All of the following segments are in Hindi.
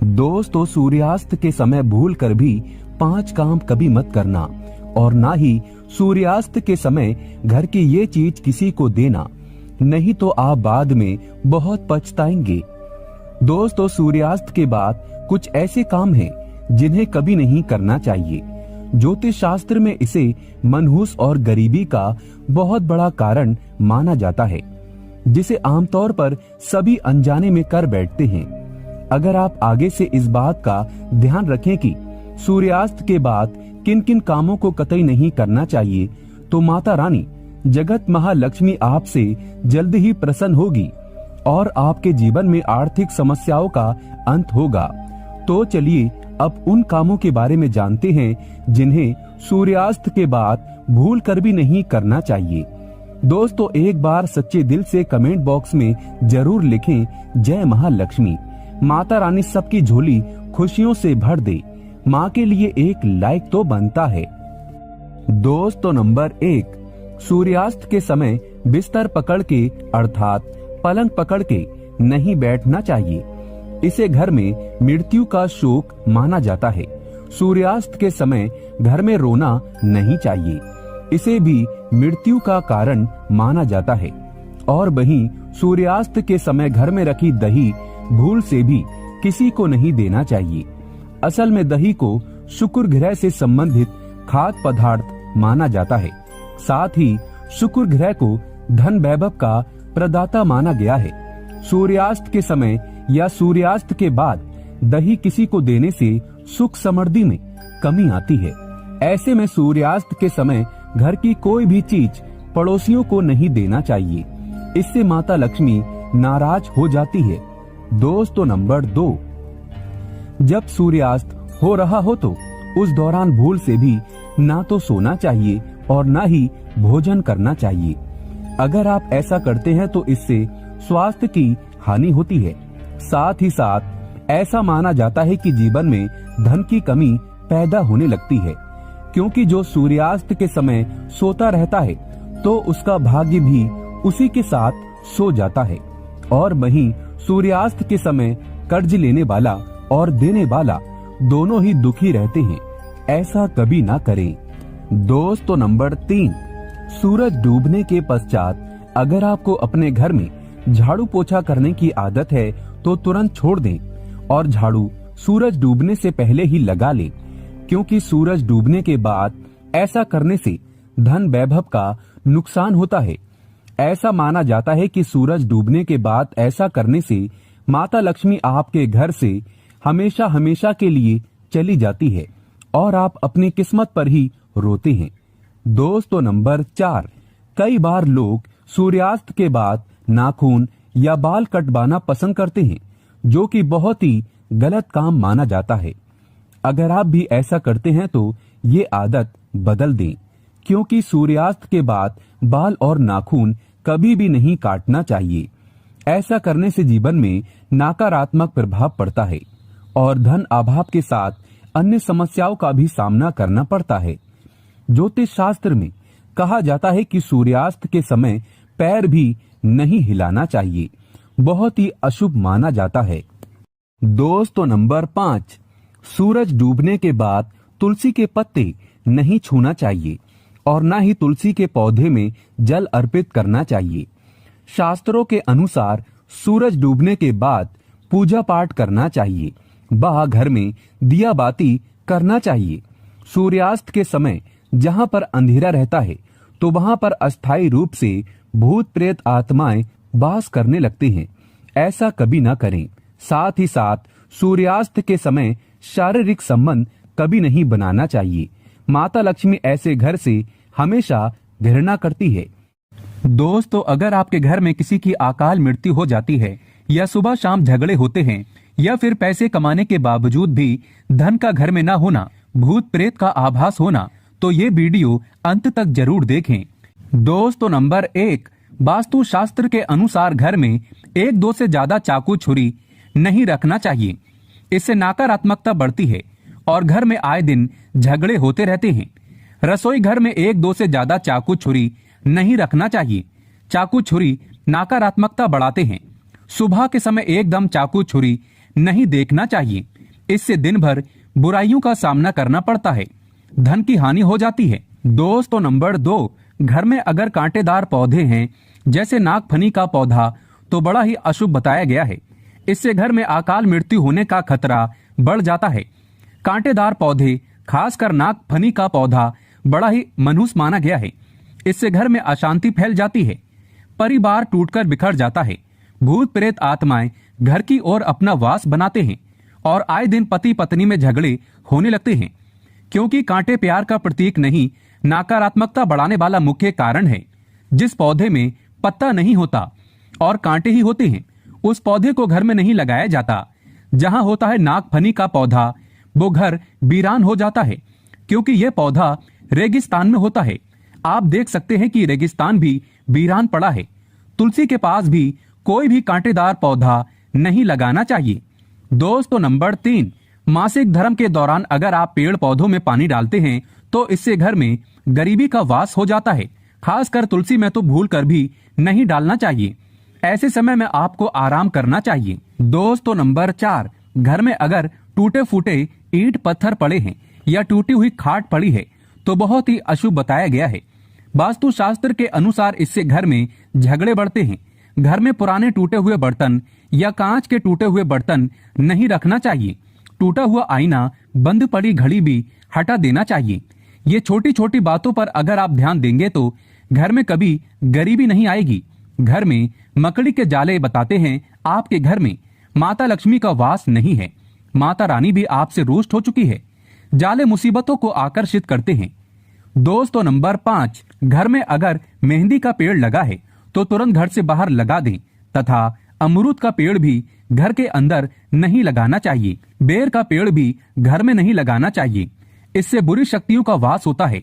दोस्तों, सूर्यास्त के समय भूल कर भी 5 काम कभी मत करना और ना ही सूर्यास्त के समय घर की ये चीज किसी को देना, नहीं तो आप बाद में बहुत पछताएंगे। दोस्तों, सूर्यास्त के बाद कुछ ऐसे काम हैं जिन्हें कभी नहीं करना चाहिए। ज्योतिष शास्त्र में इसे मनहूस और गरीबी का बहुत बड़ा कारण माना जाता है, जिसे आमतौर पर सभी अनजाने में कर बैठते हैं। अगर आप आगे से इस बात का ध्यान रखें कि सूर्यास्त के बाद किन किन कामों को कतई नहीं करना चाहिए, तो माता रानी जगत महालक्ष्मी आपसे जल्द ही प्रसन्न होगी और आपके जीवन में आर्थिक समस्याओं का अंत होगा। तो चलिए अब उन कामों के बारे में जानते हैं जिन्हें सूर्यास्त के बाद भूल कर भी नहीं करना चाहिए। दोस्तों, एक बार सच्चे दिल से कमेंट बॉक्स में जरूर लिखें, जय महालक्ष्मी। माता रानी सबकी झोली खुशियों से भर दे। माँ के लिए एक लाइक तो बनता है। दोस्तों, नंबर 1, सूर्यास्त के समय बिस्तर पकड़ के अर्थात पलंग पकड़ के नहीं बैठना चाहिए। इसे घर में मृत्यु का शोक माना जाता है। सूर्यास्त के समय घर में रोना नहीं चाहिए, इसे भी मृत्यु का कारण माना जाता है। और वहीं सूर्यास्त के समय घर में रखी दही भूल से भी किसी को नहीं देना चाहिए। असल में दही को शुक्र ग्रह से संबंधित खाद्य पदार्थ माना जाता है। साथ ही शुक्र ग्रह को धन वैभव का प्रदाता माना गया है। सूर्यास्त के समय या सूर्यास्त के बाद दही किसी को देने से सुख समृद्धि में कमी आती है। ऐसे में सूर्यास्त के समय घर की कोई भी चीज पड़ोसियों को नहीं देना चाहिए, इससे माता लक्ष्मी नाराज हो जाती है। दोस्तों, नंबर 2, जब सूर्यास्त हो रहा हो तो उस दौरान भूल से भी ना तो सोना चाहिए और ना ही भोजन करना चाहिए। अगर आप ऐसा करते हैं तो इससे स्वास्थ्य की हानि होती है। साथ ही साथ ऐसा माना जाता है कि जीवन में धन की कमी पैदा होने लगती है, क्योंकि जो सूर्यास्त के समय सोता रहता है तो उसका भाग्य भी उसी के साथ सो जाता है। और वहीं सूर्यास्त के समय कर्ज लेने वाला और देने वाला दोनों ही दुखी रहते हैं। ऐसा कभी ना करें। दोस्तों, नंबर 3, सूरज डूबने के पश्चात अगर आपको अपने घर में झाड़ू पोछा करने की आदत है तो तुरंत छोड़ दें और झाड़ू सूरज डूबने से पहले ही लगा लें, क्योंकि सूरज डूबने के बाद ऐसा करने से धन वैभव का नुकसान होता है। ऐसा माना जाता है कि सूरज डूबने के बाद ऐसा करने से माता लक्ष्मी आपके घर से हमेशा हमेशा के लिए चली जाती है और आप अपनी किस्मत पर ही रोते हैं। दोस्तों, नंबर 4, कई बार लोग सूर्यास्त के बाद नाखून या बाल कटवाना पसंद करते हैं, जो कि बहुत ही गलत काम माना जाता है। अगर आप भी ऐसा करते हैं तो ये आदत बदल दें, क्योंकि सूर्यास्त के बाद बाल और नाखून कभी भी नहीं काटना चाहिए। ऐसा करने से जीवन में नकारात्मक प्रभाव पड़ता है और धन अभाव के साथ अन्य समस्याओं का भी सामना करना पड़ता है। ज्योतिष शास्त्र में कहा जाता है कि सूर्यास्त के समय पैर भी नहीं हिलाना चाहिए, बहुत ही अशुभ माना जाता है। दोस्तों, नंबर 5, सूरज डूबने के बाद तुलसी के पत्ते नहीं छूना चाहिए और न ही तुलसी के पौधे में जल अर्पित करना चाहिए। शास्त्रों के अनुसार सूरज डूबने के बाद पूजा पाठ करना चाहिए, वह घर में दिया बाती करना चाहिए। सूर्यास्त के समय जहां पर अंधेरा रहता है तो वहां पर अस्थायी रूप से भूत प्रेत आत्माएं वास करने लगते हैं। ऐसा कभी ना करें। साथ ही साथ सूर्यास्त के समय शारीरिक संबंध कभी नहीं बनाना चाहिए। माता लक्ष्मी ऐसे घर से हमेशा घृणा करती है। दोस्तों, अगर आपके घर में किसी की अकाल मृत्यु हो जाती है या सुबह शाम झगड़े होते हैं या फिर पैसे कमाने के बावजूद भी धन का घर में ना होना, भूत प्रेत का आभास होना, तो ये वीडियो अंत तक जरूर देखें। दोस्तों, नंबर 1, वास्तु शास्त्र के अनुसार घर में 1-2 से ज्यादा चाकू छुरी नहीं रखना चाहिए। इससे नकारात्मकता बढ़ती है और घर में आए दिन झगड़े होते रहते हैं। रसोई घर में 1-2 से ज्यादा चाकू छुरी नहीं रखना चाहिए। चाकू छुरी नकारात्मकता बढ़ाते हैं। सुबह के समय एकदम चाकू छुरी नहीं देखना चाहिए। इससे दिन भर बुराइयों का सामना करना पड़ता है, धन की हानि हो जाती है। दोस्तों नंबर 2, घर में अगर कांटेदार पौधे हैं जैसे नागफनी का पौधा तो बड़ा ही अशुभ बताया गया है। इससे घर में अकाल मृत्यु होने का खतरा बढ़ जाता है। कांटेदार पौधे, खासकर नागफनी का पौधा, बड़ा ही मनहूस माना गया है। इससे घर में अशांति फैल जाती है, परिवार टूटकर बिखर जाता है, भूत प्रेत आत्माएं घर की ओर अपना वास बनाते हैं और आए दिन पति पत्नी में झगड़े होने लगते हैं। क्योंकि कांटे प्यार का प्रतीक नहीं, नकारात्मकता बढ़ाने वाला मुख्य कारण है। जिस पौधे में पत्ता नहीं होता और कांटे ही होते हैं, उस पौधे को घर में नहीं लगाया जाता। जहां होता है नागफनी का पौधा, वो घर वीरान हो जाता है, क्योंकि यह पौधा रेगिस्तान में होता है। आप देख सकते हैं कि रेगिस्तान भी वीरान पड़ा है। तुलसी के पास भी कोई भी कांटेदार पौधा नहीं लगाना चाहिए। दोस्तों नंबर 3, मासिक धर्म के दौरान अगर आप पेड़ पौधों में पानी डालते हैं तो इससे घर में गरीबी का वास हो जाता है। खासकर तुलसी में तो भूल कर भी नहीं डालना चाहिए। ऐसे समय में आपको आराम करना चाहिए। दोस्तों नंबर 4, घर में अगर टूटे फूटे ईंट पत्थर पड़े हैं या टूटी हुई खाट पड़ी है तो बहुत ही अशुभ बताया गया है। वास्तु शास्त्र के अनुसार इससे घर में झगड़े बढ़ते हैं। घर में पुराने टूटे हुए बर्तन या कांच के टूटे हुए बर्तन नहीं रखना चाहिए। टूटा हुआ आईना, बंद पड़ी घड़ी भी हटा देना चाहिए। ये छोटी छोटी बातों पर अगर आप ध्यान देंगे तो घर में कभी गरीबी नहीं आएगी। घर में मकड़ी के जाले बताते हैं आपके घर में माता लक्ष्मी का वास नहीं है। माता रानी भी आपसे रुष्ट हो चुकी है। जाले मुसीबतों को आकर्षित करते हैं। दोस्तों नंबर 5, घर में अगर मेहंदी का पेड़ लगा है तो तुरंत घर से बाहर लगा दें तथा अमरूद का पेड़ भी घर के अंदर नहीं लगाना चाहिए। बेर का पेड़ भी घर में नहीं लगाना चाहिए। इससे बुरी शक्तियों का वास होता है।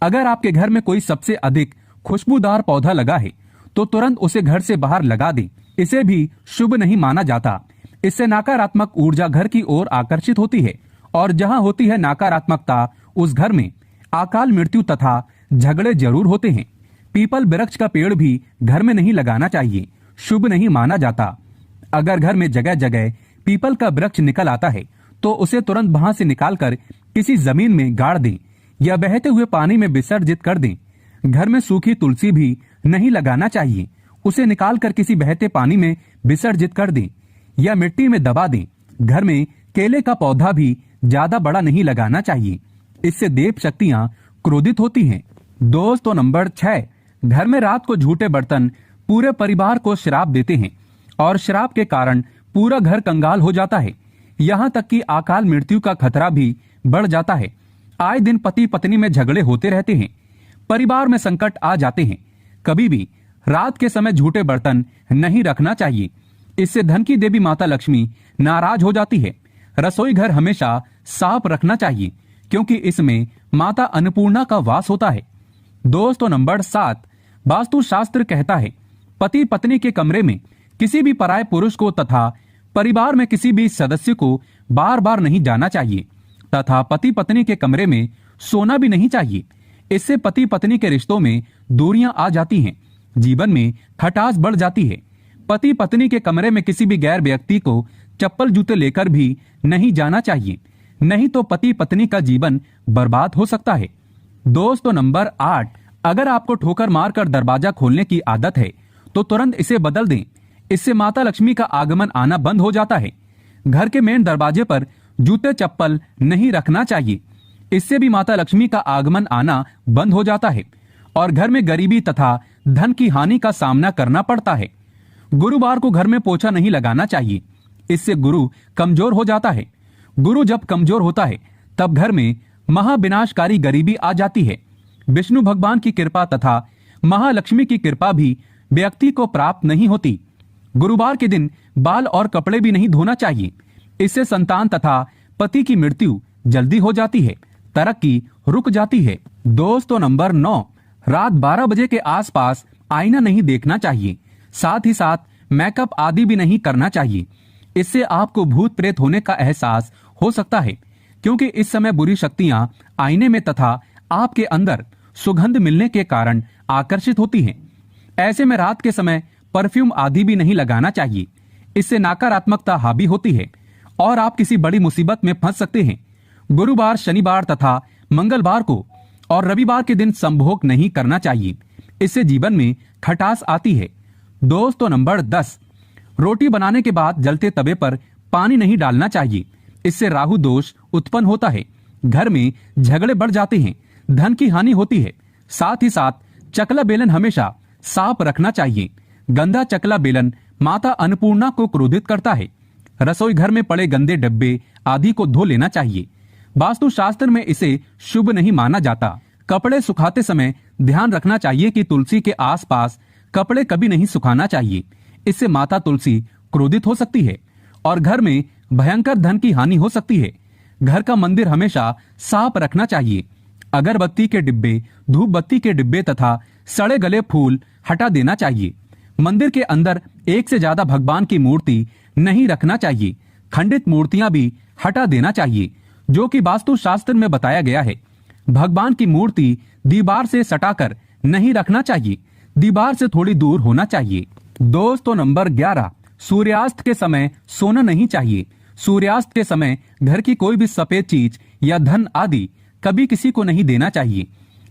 अगर आपके घर में कोई सबसे अधिक खुशबूदार पौधा लगा है तो तुरंत उसे घर से बाहर लगा दें। इसे भी शुभ नहीं माना जाता। इससे नकारात्मक ऊर्जा घर की ओर आकर्षित होती है और जहां होती है नकारात्मकता, उस घर में अकाल मृत्यु तथा झगड़े जरूर होते हैं। पीपल वृक्ष का पेड़ भी घर में नहीं लगाना चाहिए, शुभ नहीं माना जाता। अगर घर में जगह जगह पीपल का वृक्ष निकल आता है तो उसे तुरंत वहां से निकालकर किसी जमीन में गाड़ दें या बहते हुए पानी में विसर्जित कर दें। घर में सूखी तुलसी भी नहीं लगाना चाहिए। उसे निकालकर किसी बहते पानी में विसर्जित कर दें या मिट्टी में दबा दें। घर में केले का पौधा भी ज्यादा बड़ा नहीं लगाना चाहिए। इससे देव शक्तियां क्रोधित होती हैं। दोस्तों नंबर 6, घर में रात को झूठे बर्तन पूरे परिवार को श्राप देते हैं और श्राप के कारण पूरा घर कंगाल हो जाता है। यहाँ तक कि अकाल मृत्यु का खतरा भी बढ़ जाता है। आए दिन पति पत्नी में झगड़े होते रहते हैं, परिवार में संकट आ जाते हैं। कभी भी रात के समय झूठे बर्तन नहीं रखना चाहिए। इससे धन की देवी माता लक्ष्मी नाराज हो जाती है। रसोई घर हमेशा साफ रखना चाहिए क्योंकि इसमें माता अन्नपूर्णा का वास होता है। दोस्तों नंबर 7, वास्तु शास्त्र कहता है पति पत्नी के कमरे में किसी भी पराये पुरुष को तथा परिवार में किसी भी सदस्य को बार बार नहीं जाना चाहिए तथा पति पत्नी के कमरे में सोना भी नहीं चाहिए। इससे पति पत्नी के रिश्तों में दूरियां आ जाती हैं, जीवन में खटास बढ़ जाती है। पति पत्नी के कमरे में किसी भी गैर व्यक्ति को चप्पल जूते लेकर भी नहीं जाना चाहिए, नहीं तो पति पत्नी का जीवन बर्बाद हो सकता है। दोस्तों नंबर 8, अगर आपको ठोकर मारकर दरवाजा खोलने की आदत है तो तुरंत इसे बदल दें। इससे माता लक्ष्मी का आगमन आना बंद हो जाता है। घर के मेन दरवाजे पर जूते चप्पल नहीं रखना चाहिए। इससे भी माता लक्ष्मी का आगमन आना बंद हो जाता है और घर में गरीबी तथा धन की हानि का सामना करना पड़ता है। गुरुवार को घर में पोछा नहीं लगाना चाहिए। इससे गुरु कमजोर हो जाता है। गुरु जब कमजोर होता है तब घर में महाविनाशकारी गरीबी आ जाती है। विष्णु भगवान की कृपा तथा महालक्ष्मी की कृपा भी व्यक्ति को प्राप्त नहीं होती। गुरुवार के दिन बाल और कपड़े भी नहीं धोना चाहिए। इससे संतान तथा पति की मृत्यु जल्दी हो जाती है, तरक्की रुक जाती है। दोस्तों नंबर 9, रात 12 बजे के आसपास आईना नहीं देखना चाहिए। साथ ही साथ मेकअप आदि भी नहीं करना चाहिए। इससे आपको भूत प्रेत होने का एहसास हो सकता है क्योंकि इस समय बुरी शक्तियां आईने में तथा आपके अंदर सुगंध मिलने के कारण आकर्षित होती हैं। ऐसे में रात के समय परफ्यूम आदि भी नहीं लगाना चाहिए। इससे नकारात्मकता हावी होती है और आप किसी बड़ी मुसीबत में फंस सकते हैं। गुरुवार, शनिवार तथा मंगलवार को और रविवार के दिन संभोग नहीं करना चाहिए, इससे जीवन में खटास आती है। दोस्तों नंबर 10, रोटी बनाने के बाद जलते तवे पर पानी नहीं डालना चाहिए, इससे राहु दोष उत्पन्न होता है, घर में झगड़े बढ़ जाते हैं, धन की हानि होती है। साथ ही साथ चकला बेलन हमेशा साफ रखना चाहिए। गंदा चकला बेलन माता अन्नपूर्णा को क्रोधित करता है। रसोई घर में पड़े गंदे डब्बे आदि को धो लेना चाहिए। वास्तु शास्त्र में इसे शुभ नहीं माना जाता। कपड़े सुखाते समय ध्यान रखना चाहिए कि तुलसी के आसपास कपड़े कभी नहीं सुखाना चाहिए, इससे माता तुलसी क्रोधित हो सकती है और घर में भयंकर धन की हानि हो सकती है। घर का मंदिर हमेशा साफ रखना चाहिए। अगरबत्ती के डिब्बे, धूप बत्ती के डिब्बे तथा सड़े गले फूल हटा देना चाहिए। मंदिर के अंदर एक से ज्यादा भगवान की मूर्ति नहीं रखना चाहिए। खंडित मूर्तियां भी हटा देना चाहिए, जो कि वास्तु शास्त्र में बताया गया है। भगवान की मूर्ति दीवार से सटाकर नहीं रखना चाहिए, दीवार से थोड़ी दूर होना चाहिए। दोस्तों नंबर 11, सूर्यास्त के समय सोना नहीं चाहिए। सूर्यास्त के समय घर की कोई भी सफेद चीज या धन आदि कभी किसी को नहीं देना चाहिए।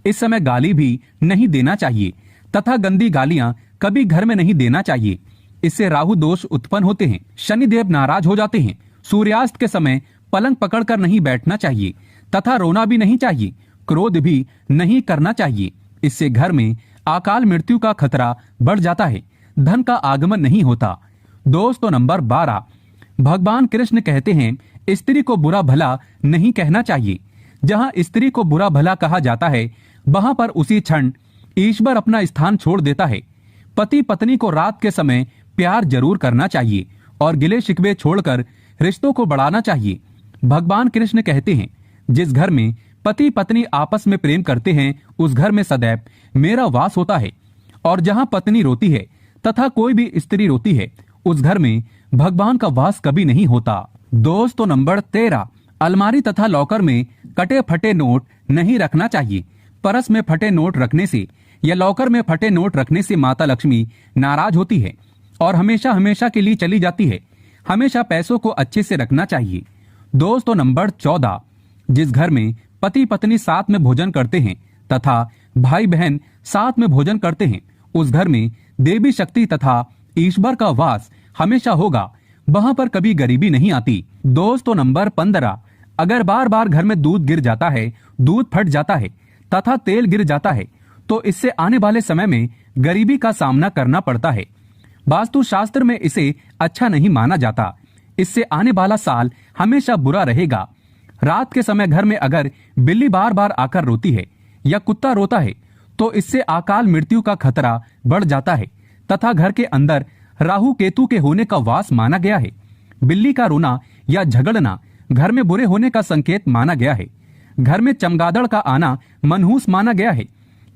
इस समय गाली भी नहीं देना चाहिए तथा गंदी गालियां कभी घर में नहीं देना चाहिए, इससे राहु दोष उत्पन्न होते हैं, शनिदेव नाराज हो जाते हैं। सूर्यास्त के समय पलंग पकड़कर नहीं बैठना चाहिए तथा रोना भी नहीं चाहिए, क्रोध भी नहीं करना चाहिए, इससे घर में अकाल मृत्यु का खतरा बढ़ जाता है, धन का आगमन नहीं होता। दोस्तों नंबर 12, भगवान कृष्ण कहते हैं स्त्री को बुरा भला नहीं कहना चाहिए। जहां स्त्री को बुरा भला कहा जाता है वहां पर उसी क्षण ईश्वर अपना स्थान छोड़ देता है। पति पत्नी को रात के समय प्यार जरूर करना चाहिए और गिले शिकवे छोड़कर रिश्तों को बढ़ाना चाहिए। भगवान कृष्ण कहते हैं जिस घर में पति पत्नी आपस में प्रेम करते हैं उस घर में सदैव मेरा वास होता है, और जहां पत्नी रोती है तथा कोई भी स्त्री रोती है उस घर में भगवान का वास कभी नहीं होता। दोस्तों नंबर 13, अलमारी तथा लॉकर में कटे फटे नोट नहीं रखना चाहिए। परस में फटे नोट रखने से या लॉकर में फटे नोट रखने से माता लक्ष्मी नाराज होती है और हमेशा हमेशा के लिए चली जाती है। हमेशा पैसों को अच्छे से रखना चाहिए। दोस्तों नंबर 14, जिस घर में पति पत्नी साथ में भोजन करते हैं तथा भाई बहन साथ में भोजन करते हैं उस घर में देवी शक्ति तथा ईश्वर का वास हमेशा होगा, वहां पर कभी गरीबी नहीं आती। दोस्तों नंबर 15, अगर बार बार घर में दूध गिर जाता है, दूध फट जाता है तथा तेल गिर जाता है तो इससे आने वाले समय में गरीबी का सामना करना पड़ता है। वास्तु शास्त्र में इसे अच्छा नहीं माना जाता, इससे आने वाला साल हमेशा बुरा रहेगा। रात के समय घर में अगर बिल्ली बार बार आकर रोती है या कुत्ता रोता है तो इससे अकाल मृत्यु का खतरा बढ़ जाता है तथा घर के अंदर राहु केतु के होने का वास माना गया है। बिल्ली का रोना या झगड़ना घर में बुरे होने का संकेत माना गया है। घर में चमगादड़ का आना मनहूस माना गया है,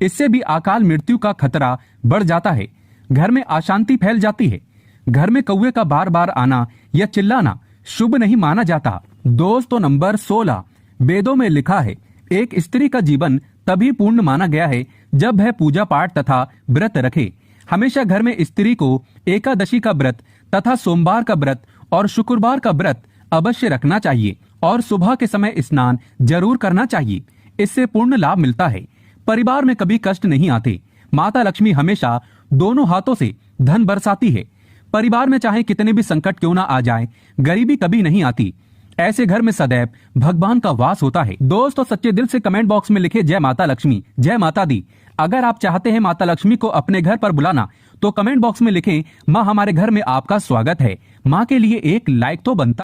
इससे भी अकाल मृत्यु का खतरा बढ़ जाता है। घर में अशांति फैल जाती है। घर में कौवे का बार बार आना या चिल्लाना शुभ नहीं माना जाता। दोस्तों नंबर 16, वेदों में लिखा है एक स्त्री का जीवन तभी पूर्ण माना गया है जब वह पूजा पाठ तथा व्रत रखे। हमेशा घर में स्त्री को एकादशी का व्रत तथा सोमवार का व्रत और शुक्रवार का व्रत अवश्य रखना चाहिए और सुबह के समय स्नान जरूर करना चाहिए, इससे पूर्ण लाभ मिलता है। परिवार में कभी कष्ट नहीं आते। माता लक्ष्मी हमेशा दोनों हाथों से धन बरसाती है। परिवार में चाहे कितने भी संकट क्यों ना आ जाए, गरीबी कभी नहीं आती। ऐसे घर में सदैव भगवान का वास होता है। दोस्तों सच्चे दिल से कमेंट बॉक्स में लिखे जय माता लक्ष्मी, जय माता दी। अगर आप चाहते हैं माता लक्ष्मी को अपने घर पर बुलाना तो कमेंट बॉक्स में लिखें माँ हमारे घर में आपका स्वागत है। माँ के लिए एक लाइक तो बनता